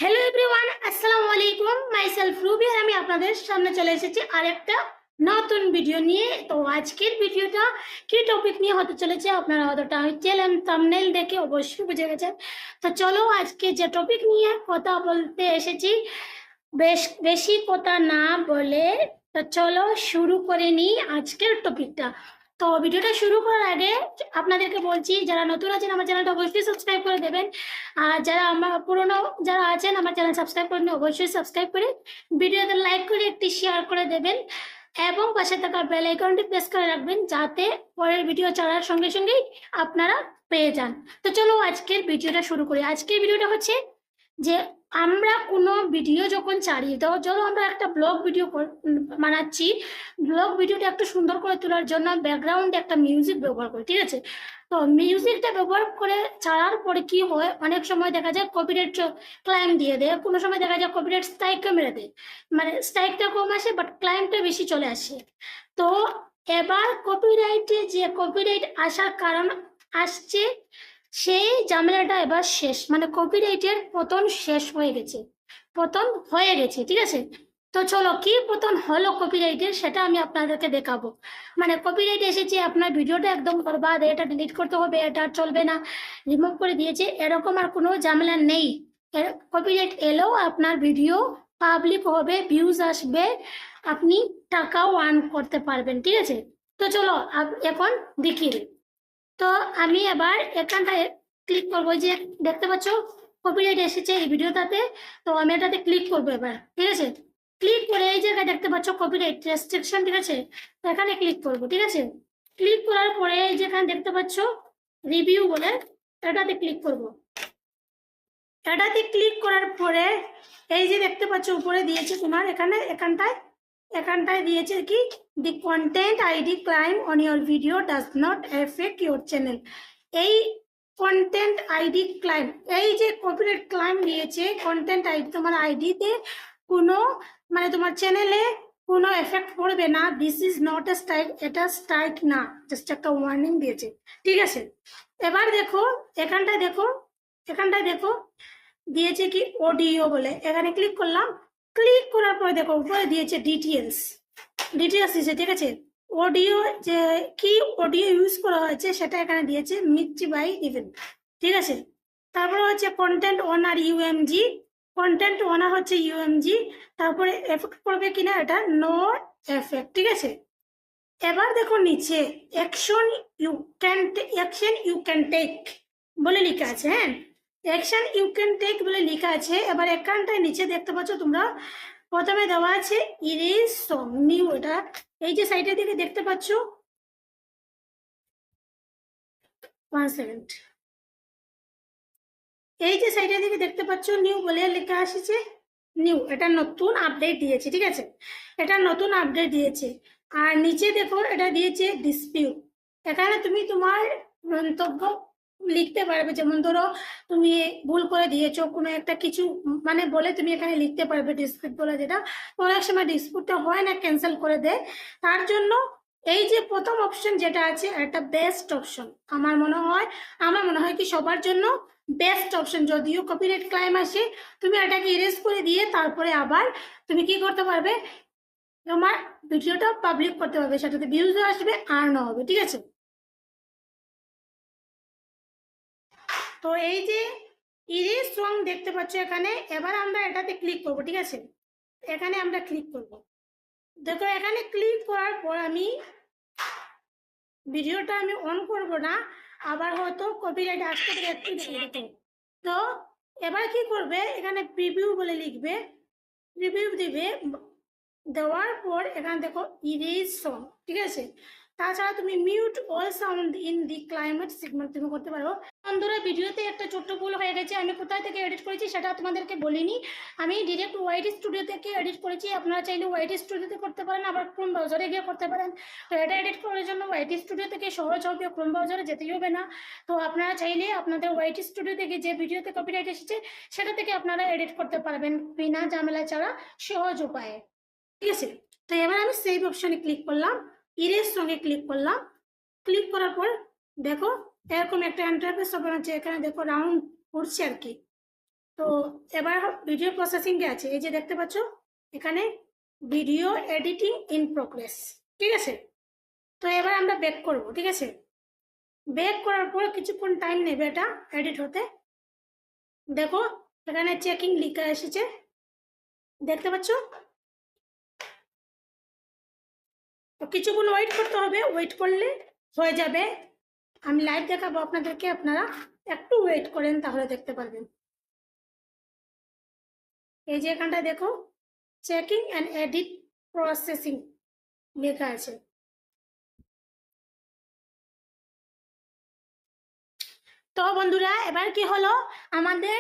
Hello everyone, আসসালামু আলাইকুম। Myself Ruby আর আমি আপনাদের সামনে চলে এসেছি আরেকটা নতুন ভিডিও নিয়ে। তো আজকের ভিডিওটা কি টপিক নিয়ে হতে চলেছে আপনারা হয়তো টাইটেল এন্ড থাম্বনেল দেখে অবশ্যই বুঝে গেছেন। তো চলো আজকে যে টপিক নিয়ে কথা বলতে এসেছি, বেশি কথা না বলে তো চলো শুরু করে নিই আজকের টপিকটা। তো ভিডিওটা শুরু করার আগে আপনাদেরকে বলছি, যারা নতুন আছেন আমার চ্যানেলটা অবশ্যই সাবস্ক্রাইব করে দেবেন। আর যারা আমার পুরনো যারা আছেন আমার চ্যানেল সাবস্ক্রাইব করেন অবশ্যই সাবস্ক্রাইব করে ভিডিওতে লাইক করে একটি শেয়ার করে দেবেন এবং পাশে থাকা বেল আইকনটি প্রেস করে রাখবেন যাতে পরের ভিডিও ছাড়ার সঙ্গে সঙ্গেই আপনারা পেয়ে যান। তো চলো আজকের ভিডিওটা শুরু করি। আজকের ভিডিওটা হচ্ছে যে আমরা কোনো ভিডিও যখন ছাড়ি, তো যখন আমরা একটা ব্লগ ভিডিও বানাচ্ছি, ব্লগ ভিডিওটা একটু সুন্দর করে তোলার জন্য ব্যাকগ্রাউন্ডে একটা মিউজিক ব্যবহার করি, ঠিক আছে? তো মিউজিকটা ব্যবহার করে ছাড়ার পরে কি হয়, অনেক সময় দেখা যায় কপিরাইট ক্লাইম দিয়ে দেয়, কোনো সময় দেখা যায় কপিরাইট স্ট্রাইকও মেরে দেয়, মানে স্ট্রাইকটা কম আসে বাট ক্লাইমটা বেশি চলে আসে। তো এবার কপিরাইটে যে কপিরাইট আসার কারণ আসছে, সেই ঝামেলাটা এবার শেষ, মানে কপিরাইটের পতন শেষ হয়ে গেছে, পতন হয়ে গেছে, ঠিক আছে? তো চলো কি পতন হলো কপিরাইটের সেটা আমি আপনাদেরকে দেখাবো। মানে কপিরাইট এসেছে, আপনার ভিডিওটা একদম বরবাদ, এটা ডিলিট করতে হবে, এটা আর চলবে না, রিমুভ করে দিয়েছে, এরকম আর কোনো ঝামেলা নেই। কপিরাইট এলেও আপনার ভিডিও পাবলিক হবে, ভিউজ আসবে, আপনি টাকাও আর্ন করতে পারবেন, ঠিক আছে? তো চলো এখন দেখি। তো আমি এবার এখানটায় ক্লিক করবো, যে দেখতে পাচ্ছ কপিরাইট এসেছে এই ভিডিওটাতে। তো আমি এটাতে ক্লিক করবো এবার, ঠিক আছে? ক্লিক করে এই জায়গায় দেখতে পাচ্ছ কপিরাইট রেস্ট্রিকশন, ঠিক আছে? তো এখানে ক্লিক করবো, ঠিক আছে? ক্লিক করার পরে এই যেখানে দেখতে পাচ্ছ রিভিউ বলে, এটাতে ক্লিক করব। এটাতে ক্লিক করার পরে এই যে দেখতে পাচ্ছ উপরে দিয়েছে তোমার এখানটায় দিয়েছে কি, the content ID claim on your video does not effect your channel. এই কন্টেন্ট আইডি ক্লাইম, এই যে কপিরাইট ক্লাইম দিয়েছে, কন্টেন্ট আইডি তোমার আইডিতে কোনো, মানে তোমার চ্যানেলে কোনো এফেক্ট পড়বে না, this is not a strike, এটা স্ট্রাইক না, জাস্ট একটা ওয়ার্নিং দিয়েছে, ঠিক আছে? এবার দেখো এখানটায় দেখো দিয়েছে কি অডিও বলে, এখানে ক্লিক করলাম। ক্লিক করার পরে দেখো উপরে দিয়েছে ডিটেলস দিয়েছে, ঠিক আছে? অডিও যে কি অডিও ইউজ করা হয়েছে সেটা এখানে দিয়েছে, মির্চি বাই ইভেন, ঠিক আছে? তারপরে হচ্ছে কন্টেন্ট ওনার ইউএমজি, কন্টেন্ট ওনার হচ্ছে ইউএমজি, তারপরে এফেক্ট করবে কিনা এটা নো এফেক্ট, ঠিক আছে? এবার দেখো নিচে অ্যাকশন ইউ ক্যান টেক বলে লেখা আছে, হ্যাঁ, অ্যাকশন ইউ ক্যান টেক বলে লেখা আছে। এবার এখানটায় নিচে দেখতে পাচ্ছ তোমরা, প্রথমে দেওয়া আছে ইরেজ সং নিউ, এটা এই যে সাইডের দিকে দেখতে পাচ্ছ, 1 সেকেন্ড, এই যে সাইডের দিকে দেখতে পাচ্ছ নিউ বলে লেখা আসছে, নিউ, এটা নতুন আপডেট দিয়েছে, ঠিক আছে? এটা নতুন আপডেট দিয়েছে। আর নিচে দেখো এটা দিয়েছে ডিসপিউট, এখানে তুমি তোমার মন্তব্য লিখতে পারবে, যেমন ধরো তুমি ভুল করে দিয়েছো কোনো একটা কিছু, মানে বলে তুমি এখানে লিখতে পারবে ডিসপিউট বলে, যেটা অনেক সময় ডিসপিউটটা হয় না, ক্যান্সেল করে দেয়। তার জন্য এই যে প্রথম অপশন যেটা আছে একটা বেস্ট অপশন, আমার মনে হয় কি সবার জন্য বেস্ট অপশন। যদিও কপিরাইট ক্লাইম আসে, তুমি এটাকে ইরেজ করে দিয়ে তারপরে আবার তুমি কি করতে পারবে, তোমার ভিডিওটা পাবলিক করতে পারবে, সেটাতে ভিউজও আসবে, আর্নও হবে, ঠিক আছে? তো এই যে ইরেজ সং দেখতে পাচ্ছ এখানে, এবার আমরা এটাতে ক্লিক করব, ঠিক আছে? এখানে আমরা ক্লিক করব। দেখো এখানে ক্লিক করার পর আমি ভিডিওটা আমি অন করব না, আবার হয়তো কপিরাইট আসতে পারে, একটু দেখো। তো এবার কি করবে, এখানে প্রিভিউ বলে লিখবে, প্রিভিউ দিবে, দেওয়ার পর এখানে দেখো ইরেজ সং, ঠিক আছে? তাছাড়া তুমি mute all sound in the climate segment তুমি করতে পারো। বন্ধুরা ভিডিওতে একটা ছোট্ট ভুল হয়ে গেছে, আমি কোথায় থেকে এডিট করেছি সেটা তোমাদেরকে বলিনি, আমি ডিরেক্ট ওয়াইটি স্টুডিও থেকে এডিট করেছি। আপনারা চাইলে ওয়াইটি স্টুডিওতে করতে পারেন, আবার ক্রোম ব্রাউজারে গিয়ে করতে পারেন। তো এটা এডিট করার জন্য ওয়াইটি স্টুডিও থেকে সহজ হবে, ক্রোম ব্রাউজারে যেতেই হবে না। তো আপনারা চাইলে আপনাদের ওয়াইটি স্টুডিও থেকে যে ভিডিওতে কপিরাইট এসেছে সেটা থেকে আপনারা এডিট করতে পারবেন বিনা ঝামেলা ছাড়া, সহজ উপায়ে, ঠিক আছে? তো এবার আমি সেভ অপশনে ক্লিক করলাম, ইরেজ সঙ্গে ক্লিক করলাম। ক্লিক করার পর দেখো এরকম একটা ইন্টারফেস ওপেন হচ্ছে, এখানে দেখো রাউন্ড করছে আর কি, তো এবার ভিডিও প্রসেসিংয়ে আছে, এই যে দেখতে পাচ্ছ এখানে ভিডিও এডিটিং ইন প্রোগ্রেস, ঠিক আছে। তো এবার আমরা ব্যাক করব, ঠিক আছে। ব্যাক করার পর কিছুক্ষণ টাইম নেবে এটা এডিট হতে। দেখো এখানে চেকিং লেখা এসেছে, দেখতে পাচ্ছ। তো কিছুক্ষণ ওয়েট করতে হবে, ওয়েট করলে হয়ে যাবে। আমি লাইভ দেখাবো আপনাদেরকে, আপনারা একটু ওয়েট করেন তাহলে দেখতে পারবেন। এই যে এখানটা দেখো চেকিং অ্যান্ড এডিট প্রসেসিং লেখা আছে। তো বন্ধুরা এবার কি হলো, আমাদের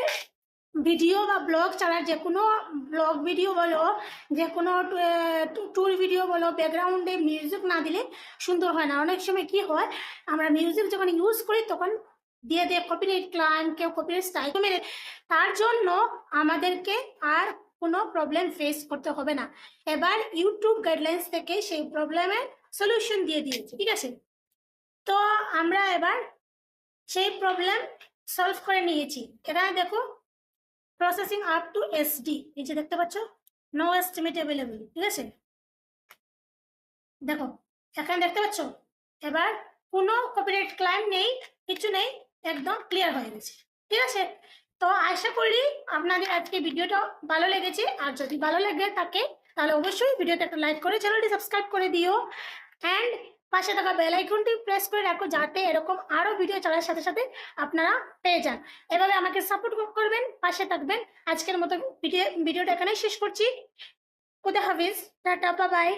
ভিডিও বা ব্লগ ছাড়ার যে কোনো ব্লগ ভিডিও বলো, যে কোনো ট্যুর ভিডিও বলো, ব্যাকগ্রাউন্ডে মিউজিক না দিলে সুন্দর হয় না। অনেক সময় কি হয়, আমরা মিউজিক যখন ইউজ করি তখন দিয়ে কপিরাইট ক্লাইম, কেউ কপিরাইট স্ট্রাইক মেরে, তার জন্য আমাদেরকে আর কোনো প্রবলেম ফেস করতে হবে না। এবার ইউটিউব গাইডলাইন্স থেকে সেই প্রবলেমের সলিউশন দিয়ে দিয়েছে, ঠিক আছে। তো আমরা এবার সেই প্রবলেম সলভ করে নিয়েছি। এখানে দেখো প্রসেসিং আপ টু এসডি, এই যে দেখতে পাচ্ছ নো এস্টিমেট অ্যাভেলেবল, ঠিক আছে। দেখো এখানে দেখতে পাচ্ছ এবার কোনো কপিরাইট ক্লাইম নেই, কিছু নেই, একদম ক্লিয়ার হয়ে গেছে, ঠিক আছে। তো আশা করি আপনাদের আজকে ভিডিওটা ভালো লেগেছে। আর যদি ভালো লেগে থাকে তাহলে অবশ্যই ভিডিওটা একটা লাইক করে চ্যানেলটি সাবস্ক্রাইব করে দিও, অ্যান্ড পাশে থাকা বেল আইকনটি প্রেস করে রাখো যাতে এরকম আরো ভিডিও চলার সাথে সাথে আপনারা পেয়ে যান। এভাবে আমাকে সাপোর্ট করবেন, পাশে থাকবেন। আজকের মতো ভিডিওটা এখানেই শেষ করছি। খুদা হাফিজ, টাটা, বাই বাই।